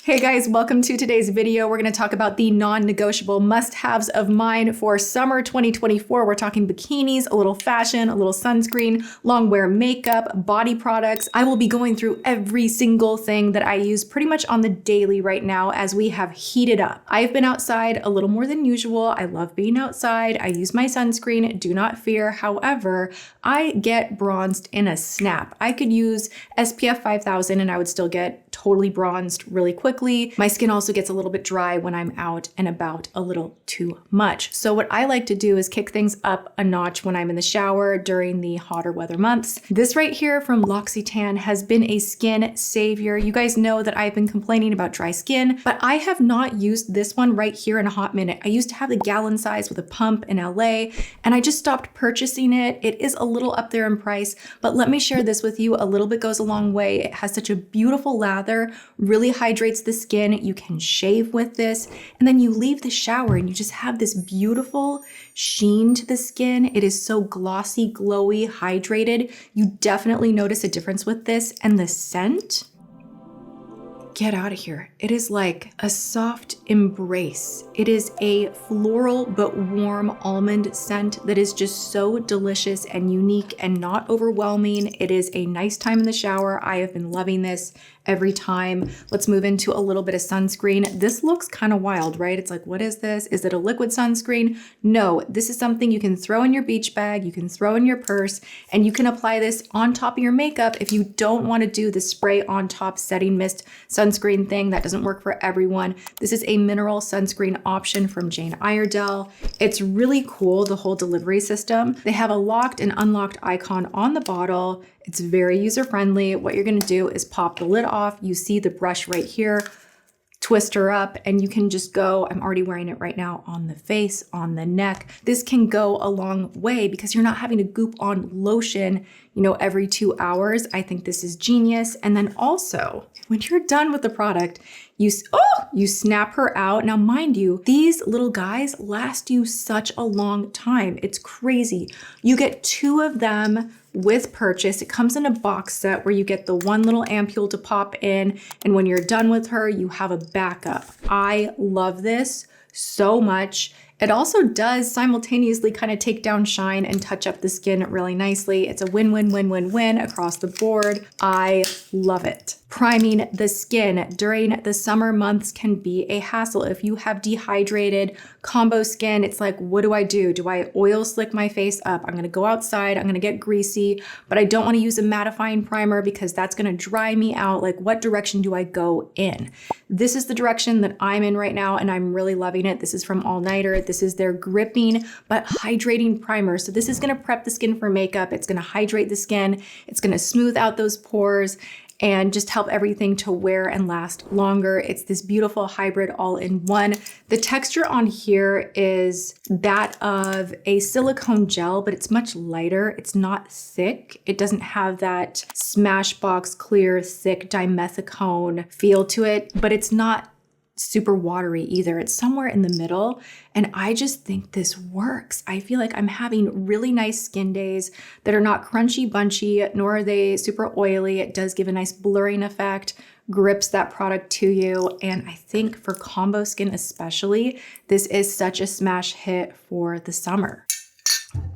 Hey guys, welcome to today's video. We're going to talk about the non-negotiable must-haves of mine for summer 2024. We're talking bikinis, a little fashion, a little sunscreen, long wear makeup, body products. I will be going through every single thing that I use pretty much on the daily right now as we have heated up. I've been outside a little more than usual. I love being outside. I use my sunscreen, do not fear. However, I get bronzed in a snap. I could use SPF 5000 and I would still get totally bronzed really quickly. My skin also gets a little bit dry when I'm out and about a little too much. So what I like to do is kick things up a notch when I'm in the shower during the hotter weather months. This right here from Loccitane has been a skin savior. You guys know that I've been complaining about dry skin, but I have not used this one right here in a hot minute. I used to have the gallon size with a pump in LA, and I just stopped purchasing it. It is a little up there in price, but let me share this with you. A little bit goes a long way. It has such a beautiful lather, really hydrates the skin. You can shave with this, and then you leave the shower and you just have this beautiful sheen to the skin. It is so glossy, glowy, hydrated. You definitely notice a difference with this, and the scent. Get out of here. It is like a soft embrace. It is a floral but warm almond scent that is just so delicious and unique and not overwhelming. It is a nice time in the shower. I have been loving this every time. Let's move into a little bit of sunscreen. This looks kind of wild, right? It's like, what is this? Is it a liquid sunscreen? No, this is something you can throw in your beach bag, you can throw in your purse, and you can apply this on top of your makeup if you don't want to do the spray on top setting mist sunscreen thing. That doesn't work for everyone. This is a mineral sunscreen option from Iredale. It's really cool, the whole delivery system. They have a locked and unlocked icon on the bottle. It's very user-friendly. What you're gonna do is pop the lid off. You see the brush right here, twist her up, and you can just go, I'm already wearing it right now, on the face, on the neck. This can go a long way because you're not having to goop on lotion, every 2 hours. I think this is genius. And then also, when you're done with the product, you snap her out. Now, mind you, these little guys last you such a long time. It's crazy. You get 2 of them with purchase. It comes in a box set where you get the one little ampule to pop in, and when you're done with her, you have a backup. I love this so much. It also does simultaneously kind of take down shine and touch up the skin really nicely. It's a win-win-win-win-win across the board. I love it. Priming the skin during the summer months can be a hassle. If you have dehydrated combo skin, it's like, what do? Do I oil slick my face up? I'm gonna go outside, I'm gonna get greasy, but I don't wanna use a mattifying primer because that's gonna dry me out. Like, what direction do I go in? This is the direction that I'm in right now, and I'm really loving it. This is from All Nighter. This is their gripping but hydrating primer. So this is gonna prep the skin for makeup. It's gonna hydrate the skin. It's gonna smooth out those pores and just help everything to wear and last longer. It's this beautiful hybrid all-in-one. The texture on here is that of a silicone gel, but it's much lighter. It's not thick. It doesn't have that Smashbox clear, thick dimethicone feel to it, but it's not super watery either. It's somewhere in the middle, and I just think this works. I feel like I'm having really nice skin days that are not crunchy bunchy, nor are they super oily. It does give a nice blurring effect, grips that product to you, and I think for combo skin especially, this is such a smash hit for the summer.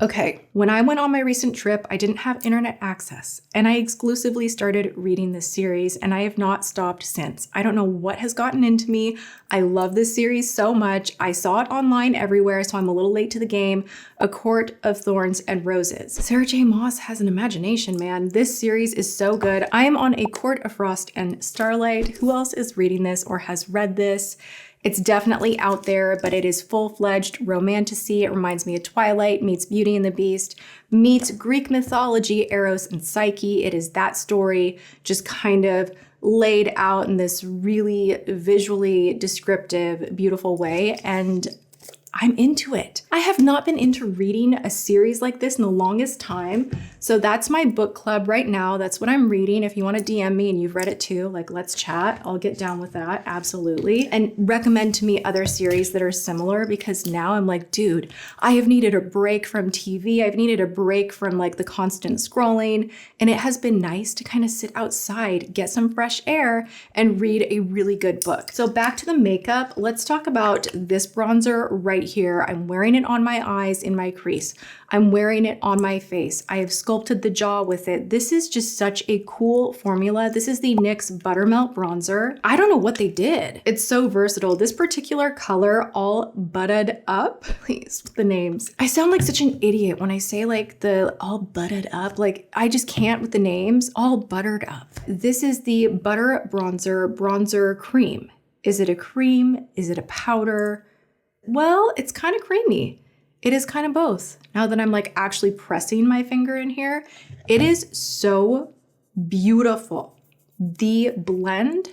Okay, when I went on my recent trip, I didn't have internet access, and I exclusively started reading this series, and I have not stopped since. I don't know what has gotten into me. I love this series so much. I saw it online everywhere, so I'm a little late to the game. A Court of Thorns and Roses. Sarah J. Maas has an imagination, man. This series is so good. I am on A Court of Frost and Starlight. Who else is reading this or has read this? It's definitely out there, but it is full-fledged romantasy. It reminds me of Twilight meets Beauty and the Beast, meets Greek mythology, Eros and Psyche. It is that story just kind of laid out in this really visually descriptive, beautiful way. And I'm into it. I have not been into reading a series like this in the longest time. So that's my book club right now. That's what I'm reading. If you want to DM me and you've read it too, like let's chat. I'll get down with that. Absolutely. And recommend to me other series that are similar, because now I'm like, dude, I have needed a break from TV. I've needed a break from like the constant scrolling. And it has been nice to kind of sit outside, get some fresh air, and read a really good book. So back to the makeup. Let's talk about this bronzer right here. I'm wearing it on my eyes in my crease. I'm wearing it on my face. I have sculpted the jaw with it. This is just such a cool formula. This is the NYX Buttermelt Bronzer. I don't know what they did. It's so versatile. This particular color, All Buttered Up, please, the names. I sound like such an idiot when I say like the all buttered up. Like I just can't with the names. All Buttered Up. This is the Butter Bronzer Cream. Is it a cream? Is it a powder? Well, it's kind of creamy. It is kind of both. Now that I'm like actually pressing my finger in here, it is so beautiful. The blend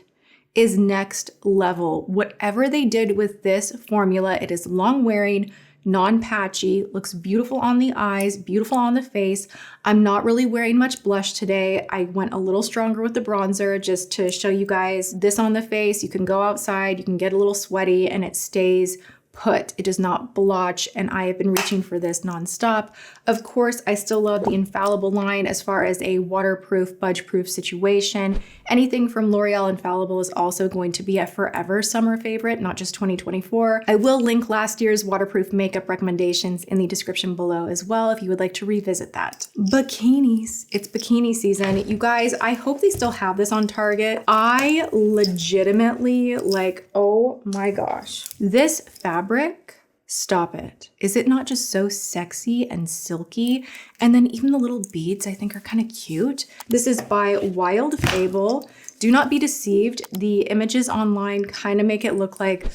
is next level. Whatever they did with this formula, it is long wearing, non-patchy, looks beautiful on the eyes, beautiful on the face. I'm not really wearing much blush today. I went a little stronger with the bronzer just to show you guys this on the face. You can go outside, you can get a little sweaty, and it stays put. It does not blotch, and I have been reaching for this nonstop. Of course, I still love the Infallible line as far as a waterproof, budge-proof situation. Anything from L'Oreal Infallible is also going to be a forever summer favorite, not just 2024. I will link last year's waterproof makeup recommendations in the description below as well if you would like to revisit that. Bikinis. It's bikini season. You guys, I hope they still have this on Target. I legitimately like, oh my gosh. This fabric, stop it. Is it not just so sexy and silky? And then even the little beads I think are kind of cute. This is by Wild Fable. Do not be deceived. The images online kind of make it look like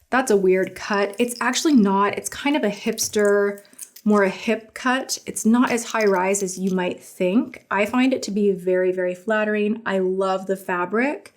that's a weird cut. It's actually not. It's kind of a hipster, more a hip cut. It's not as high rise as you might think. I find it to be very, very flattering. I love the fabric.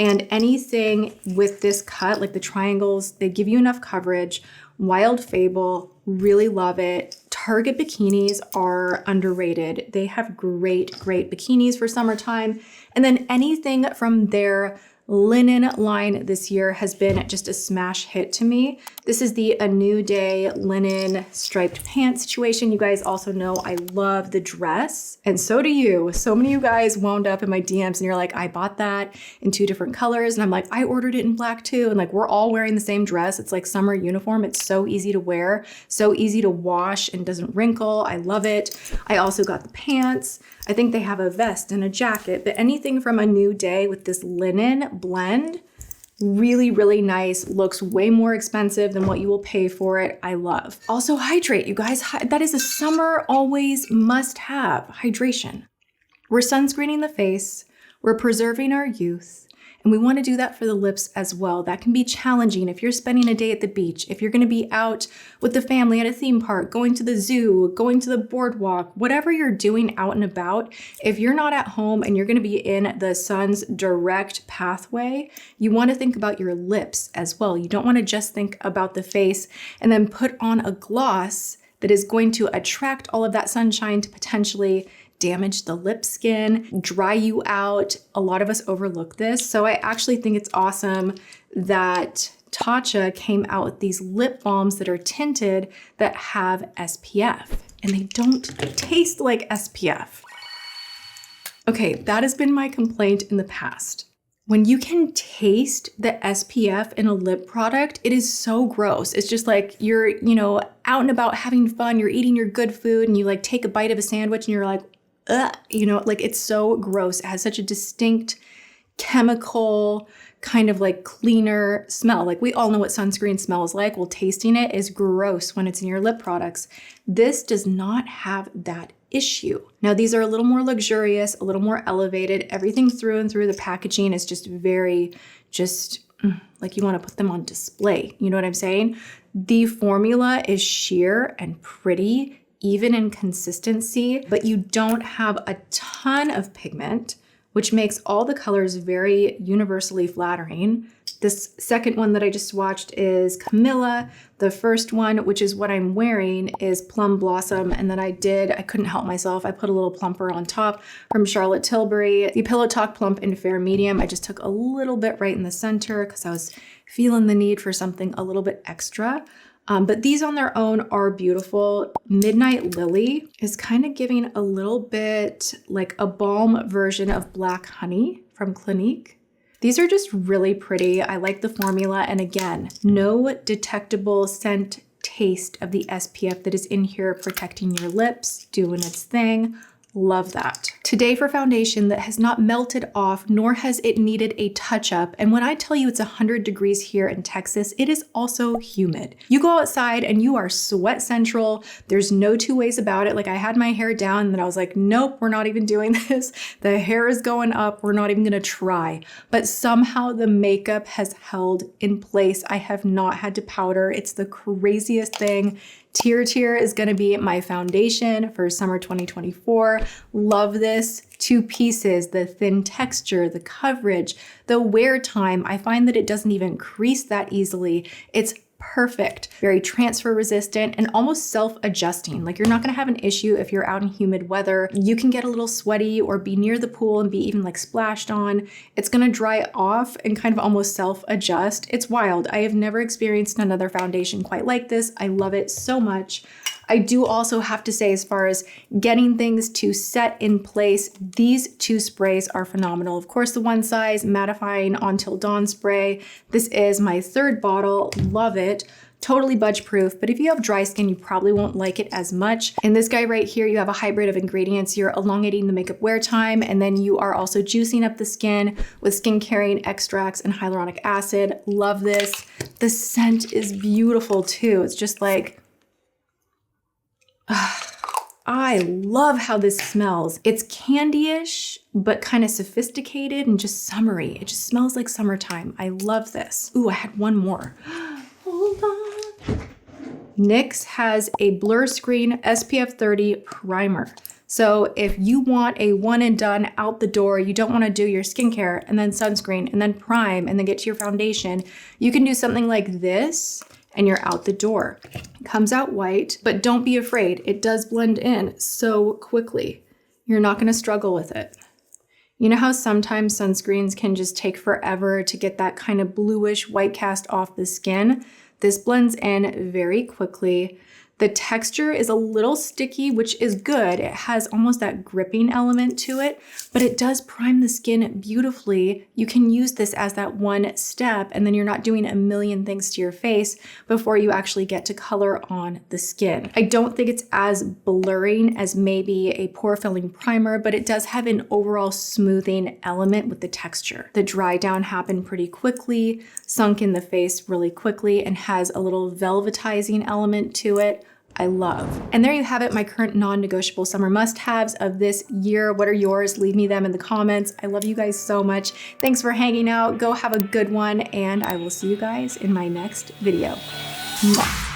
And anything with this cut, like the triangles, they give you enough coverage. Wild Fable, really love it. Target bikinis are underrated. They have great, great bikinis for summertime. And then anything from their linen line this year has been just a smash hit to me. This is the A New Day linen striped pants situation. You guys also know I love the dress, and so do you. So many of you guys wound up in my DMs and you're like, I bought that in 2 different colors. And I'm like, I ordered it in black too. And like, we're all wearing the same dress. It's like summer uniform. It's so easy to wear, so easy to wash and doesn't wrinkle. I love it. I also got the pants. I think they have a vest and a jacket, but anything from A New Day with this linen blend, really, really nice. Looks way more expensive than what you will pay for it. I love. Also hydrate, you guys. That is a summer always must have, hydration. We're sunscreening the face. We're preserving our youth. And we want to do that for the lips as well. That can be challenging if you're spending a day at the beach, if you're going to be out with the family at a theme park, going to the zoo, going to the boardwalk, whatever you're doing out and about. If you're not at home and you're going to be in the sun's direct pathway, you want to think about your lips as well. You don't want to just think about the face and then put on a gloss that is going to attract all of that sunshine to potentially damage the lip skin, dry you out. A lot of us overlook this. So I actually think it's awesome that Tatcha came out with these lip balms that are tinted that have SPF, and they don't taste like SPF. Okay, that has been my complaint in the past. When you can taste the SPF in a lip product, it is so gross. It's just like you're, out and about having fun, you're eating your good food, and you like take a bite of a sandwich and you're like, ugh, like it's so gross. It has such a distinct chemical kind of like cleaner smell. Like we all know what sunscreen smells like. Well, tasting it is gross when it's in your lip products. This does not have that issue. Now, these are a little more luxurious, a little more elevated. Everything through and through the packaging is just very, like you want to put them on display. You know what I'm saying? The formula is sheer and pretty, even in consistency, but you don't have a ton of pigment, which makes all the colors very universally flattering. This second one that I just swatched is Camilla. The first one, which is what I'm wearing, is Plum Blossom. And then I couldn't help myself. I put a little plumper on top from Charlotte Tilbury. The Pillow Talk Plump in Fair Medium. I just took a little bit right in the center because I was feeling the need for something a little bit extra. But these on their own are beautiful. Midnight Lily is kind of giving a little bit like a balm version of Black Honey from Clinique. These are just really pretty. I like the formula. And again, no detectable scent taste of the SPF that is in here protecting your lips, doing its thing. Love that. Today for foundation that has not melted off, nor has it needed a touch up. And when I tell you it's 100 degrees here in Texas, it is also humid. You go outside and you are sweat central. There's no two ways about it. Like I had my hair down and then I was like, nope, we're not even doing this. The hair is going up. We're not even gonna try. But somehow the makeup has held in place. I have not had to powder. It's the craziest thing. Tir Tir is gonna be my foundation for summer 2024. Love this. 2 pieces, the thin texture, the coverage, the wear time. I find that it doesn't even crease that easily. It's perfect, very transfer resistant and almost self-adjusting. Like you're not gonna have an issue if you're out in humid weather. You can get a little sweaty or be near the pool and be even like splashed on. It's gonna dry off and kind of almost self-adjust. It's wild. I have never experienced another foundation quite like this. I love it so much. I do also have to say, as far as getting things to set in place, these 2 sprays are phenomenal. Of course, the one size mattifying Until Dawn spray. This is my 3rd bottle. Love it. Totally budge proof, but if you have dry skin, you probably won't like it as much. In this guy right here, you have a hybrid of ingredients. You're elongating the makeup wear time, and then you are also juicing up the skin with skin carrying extracts and hyaluronic acid. Love this. The scent is beautiful too. It's just like, I love how this smells. It's candy-ish, but kind of sophisticated and just summery. It just smells like summertime. I love this. Ooh, I had one more. Hold on. NYX has a Blur Screen SPF 30 primer. So if you want a one and done out the door, you don't want to do your skincare and then sunscreen and then prime and then get to your foundation, you can do something like this and you're out the door. It comes out white, but don't be afraid. It does blend in so quickly. You're not gonna struggle with it. You know how sometimes sunscreens can just take forever to get that kind of bluish white cast off the skin? This blends in very quickly. The texture is a little sticky, which is good. It has almost that gripping element to it, but it does prime the skin beautifully. You can use this as that one step, and then you're not doing a million things to your face before you actually get to color on the skin. I don't think it's as blurring as maybe a pore filling primer, but it does have an overall smoothing element with the texture. The dry down happened pretty quickly, sunk in the face really quickly, and has a little velvetizing element to it. I love. And there you have it, my current non-negotiable summer must-haves of this year. What are yours? Leave me them in the comments. I love you guys so much. Thanks for hanging out. Go have a good one, and I will see you guys in my next video. Mwah.